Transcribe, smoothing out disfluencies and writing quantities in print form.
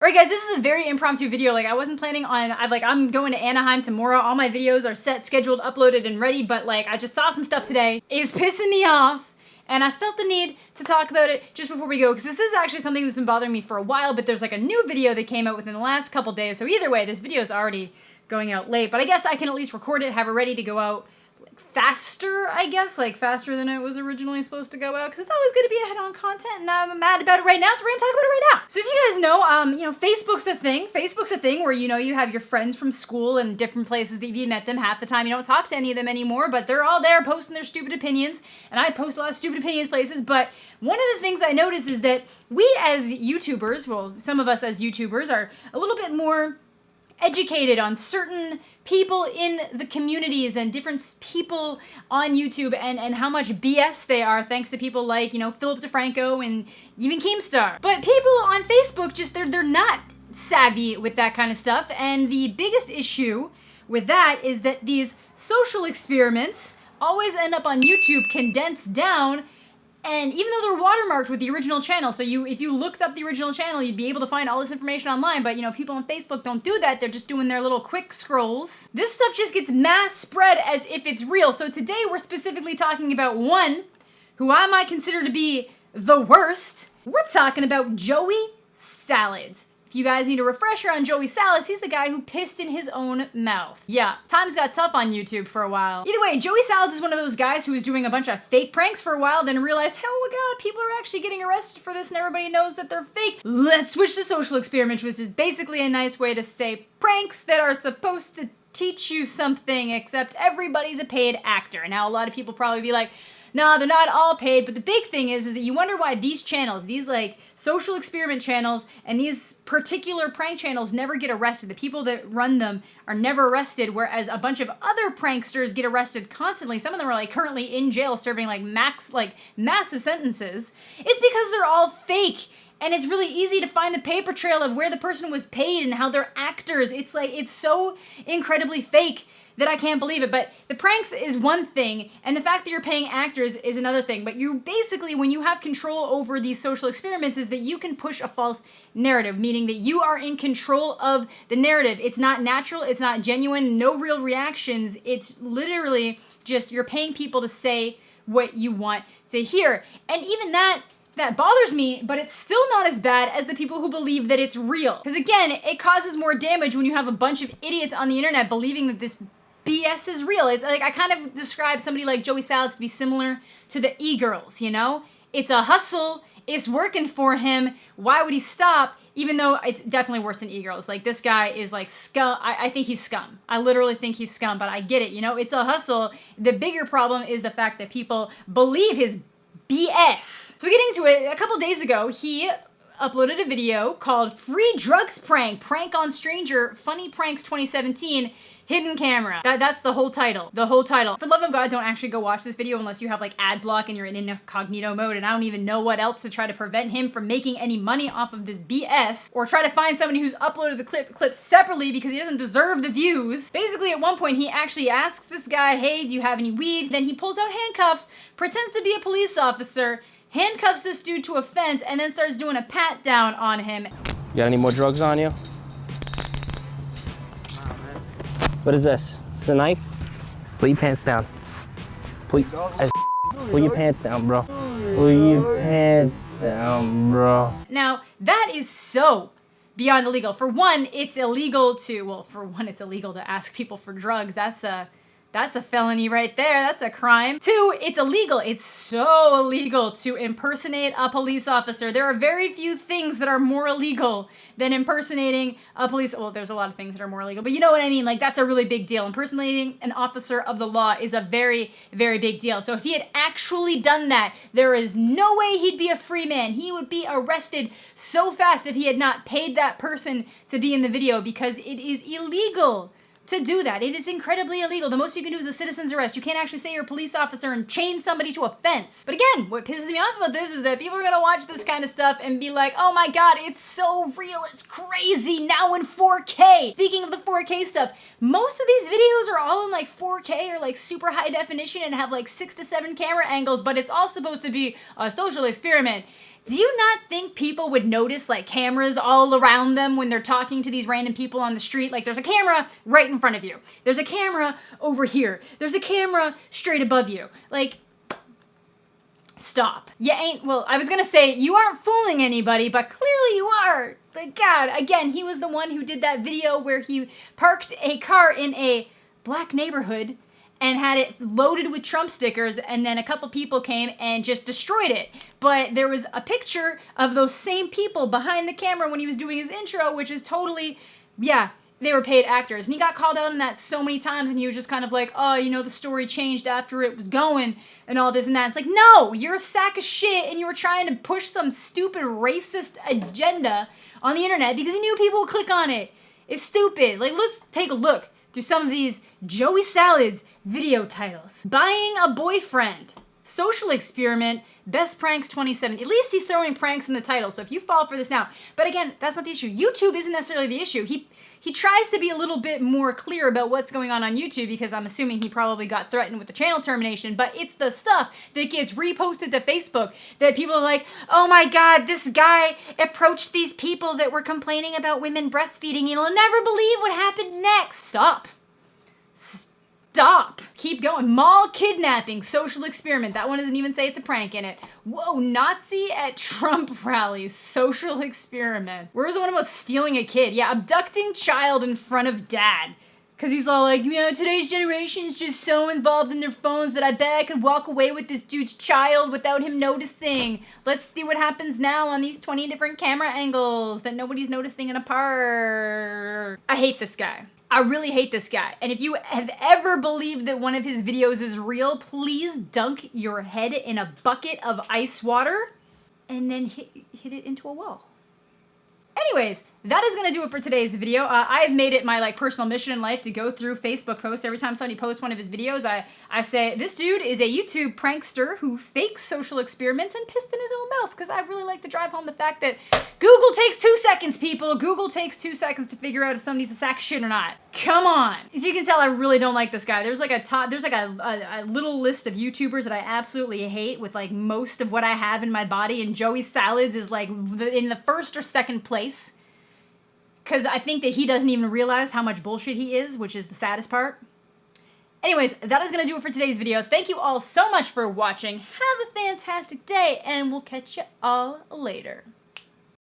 Alright guys, this is a very impromptu video. Like I wasn't planning on, I'm going to Anaheim tomorrow. All my videos are set, scheduled, uploaded, and ready, but like I just saw some stuff today. It's pissing me off, and I felt the need to talk about it just before we go, because this is actually something that's been bothering me for a while, but there's like a new video that came out within the last couple days, so either way, this video is already going out late, but I guess I can at least record it, have it ready to go out faster, I guess, like faster than it was originally supposed to go out, because it's always going to be ahead on content, and I'm mad about it right now, so we're going to talk about it right now. So if you guys know, Facebook's a thing. Facebook's a thing where, you have your friends from school and different places that you've met them. Half the time you don't talk to any of them anymore, but they're all there posting their stupid opinions, and I post a lot of stupid opinions places, but one of the things I notice is that we as YouTubers, well, some of us as YouTubers are a little bit more educated on certain people in the communities and different people on YouTube and how much BS they are, thanks to people like, Philip DeFranco and even Keemstar. But people on Facebook just, they're not savvy with that kind of stuff, and the biggest issue with that is that these social experiments always end up on YouTube condensed down. And even though they're watermarked with the original channel, so if you looked up the original channel, you'd be able to find all this information online, but people on Facebook don't do that. They're just doing their little quick scrolls. This stuff just gets mass spread as if it's real. So today we're specifically talking about one who I might consider to be the worst. We're talking about Joey Salads. If you guys need a refresher on Joey Salads, he's the guy who pissed in his own mouth. Yeah, times got tough on YouTube for a while. Either way, Joey Salads is one of those guys who was doing a bunch of fake pranks for a while, then realized, oh my god, people are actually getting arrested for this and everybody knows that they're fake. Let's switch to social experiment, which is basically a nice way to say pranks that are supposed to teach you something, except everybody's a paid actor. Now, a lot of people probably be like, no, they're not all paid, but the big thing is that you wonder why these channels, these like social experiment channels and these particular prank channels never get arrested. The people that run them are never arrested, whereas a bunch of other pranksters get arrested constantly. Some of them are like currently in jail serving like massive sentences. It's because they're all fake. And it's really easy to find the paper trail of where the person was paid and how they're actors. It's like, it's so incredibly fake that I can't believe it. But the pranks is one thing, and the fact that you're paying actors is another thing. But you basically, when you have control over these social experiments, is that you can push a false narrative, meaning that you are in control of the narrative. It's not natural, it's not genuine, no real reactions. It's literally just you're paying people to say what you want to hear. And even that bothers me, but it's still not as bad as the people who believe that it's real. Because again, it causes more damage when you have a bunch of idiots on the internet believing that this BS is real. It's like, I kind of describe somebody like Joey Salads to be similar to the e-girls, It's a hustle, it's working for him, why would he stop? Even though it's definitely worse than e-girls. Like, this guy is like scum. I think he's scum. I literally think he's scum, but I get it, It's a hustle. The bigger problem is the fact that people believe his BS. So getting into it, a couple days ago, he uploaded a video called Free Drugs Prank, Prank on Stranger, Funny Pranks 2017, Hidden Camera. That's the whole title. The whole title. For the love of God, don't actually go watch this video unless you have like ad block and you're in incognito mode, and I don't even know what else to try to prevent him from making any money off of this BS, or try to find somebody who's uploaded the clip separately because he doesn't deserve the views. Basically, at one point, he actually asks this guy, hey, do you have any weed? Then he pulls out handcuffs, pretends to be a police officer, handcuffs this dude to a fence, and then starts doing a pat down on him. You got any more drugs on you? What is this? It's a knife? Pull your pants down. Pull your pants down, bro. Pull your pants down, bro. Now, that is so beyond illegal. For one, it's illegal to ask people for drugs. That's a felony right there. That's a crime. Two, it's illegal. It's so illegal to impersonate a police officer. There are very few things that are more illegal than impersonating a police. Well, there's a lot of things that are more illegal, but you know what I mean? Like, that's a really big deal. Impersonating an officer of the law is a very, very big deal. So if he had actually done that, there is no way he'd be a free man. He would be arrested so fast if he had not paid that person to be in the video, because it is illegal to do that. It is incredibly illegal. The most you can do is a citizen's arrest. You can't actually say you're a police officer and chain somebody to a fence. But again, what pisses me off about this is that people are gonna watch this kind of stuff and be like, oh my god, it's so real, it's crazy, now in 4K. Speaking of the 4K stuff, most of these videos are all in like 4K or like super high definition and have like 6 to 7 camera angles, but it's all supposed to be a social experiment. do you not think people would notice like cameras all around them when they're talking to these random people on the street? Like there's a camera right in front of you. There's a camera over here. There's a camera straight above you. Like, stop. You ain't, well, I was gonna say you aren't fooling anybody, but clearly you are. But God, again, he was the one who did that video where he parked a car in a black neighborhood and had it loaded with Trump stickers, and then a couple people came and just destroyed it. But there was a picture of those same people behind the camera when he was doing his intro, which is totally, yeah, they were paid actors. And he got called out on that so many times, and he was just kind of like, oh, you know, the story changed after it was going, and all this and that. It's like, no, you're a sack of shit, and you were trying to push some stupid racist agenda on the internet because you knew people would click on it. It's stupid. Like, let's take a look through some of these Joey SALADS video titles. Buying a boyfriend, social experiment, best pranks 2017. At least he's throwing pranks in the title, so if you fall for this now. But again, that's not the issue. YouTube isn't necessarily the issue. He tries to be a little bit more clear about what's going on YouTube because I'm assuming he probably got threatened with the channel termination, but it's the stuff that gets reposted to Facebook that people are like, oh my God, this guy approached these people that were complaining about women breastfeeding. You'll never believe what happened next. Stop. Stop. Keep going. Mall kidnapping, social experiment. That one doesn't even say it's a prank in it. Whoa, Nazi at Trump rallies, social experiment. Where was the one about stealing a kid? Yeah, abducting child in front of dad. Because he's all like, you know, today's generation is just so involved in their phones that I bet I could walk away with this dude's child without him noticing. Let's see what happens now on these 20 different camera angles that nobody's noticing in a park. I hate this guy. I really hate this guy. And if you have ever believed that one of his videos is real, please dunk your head in a bucket of ice water and then hit it into a wall. Anyways, that is gonna do it for today's video. I have made it my like personal mission in life to go through Facebook posts. Every time somebody posts one of his videos, I say, this dude is a YouTube prankster who fakes social experiments and pissed in his own mouth, because I really like to drive home the fact that Google takes 2 seconds, people. Google takes 2 seconds to figure out if somebody's a sack of shit or not. Come on. As you can tell, I really don't like this guy. There's like a little list of YouTubers that I absolutely hate with like most of what I have in my body, and Joey SALADS is like in the first or second place. Because I think that he doesn't even realize how much bullshit he is, which is the saddest part. Anyways, that is going to do it for today's video. Thank you all so much for watching. Have a fantastic day, and we'll catch you all later.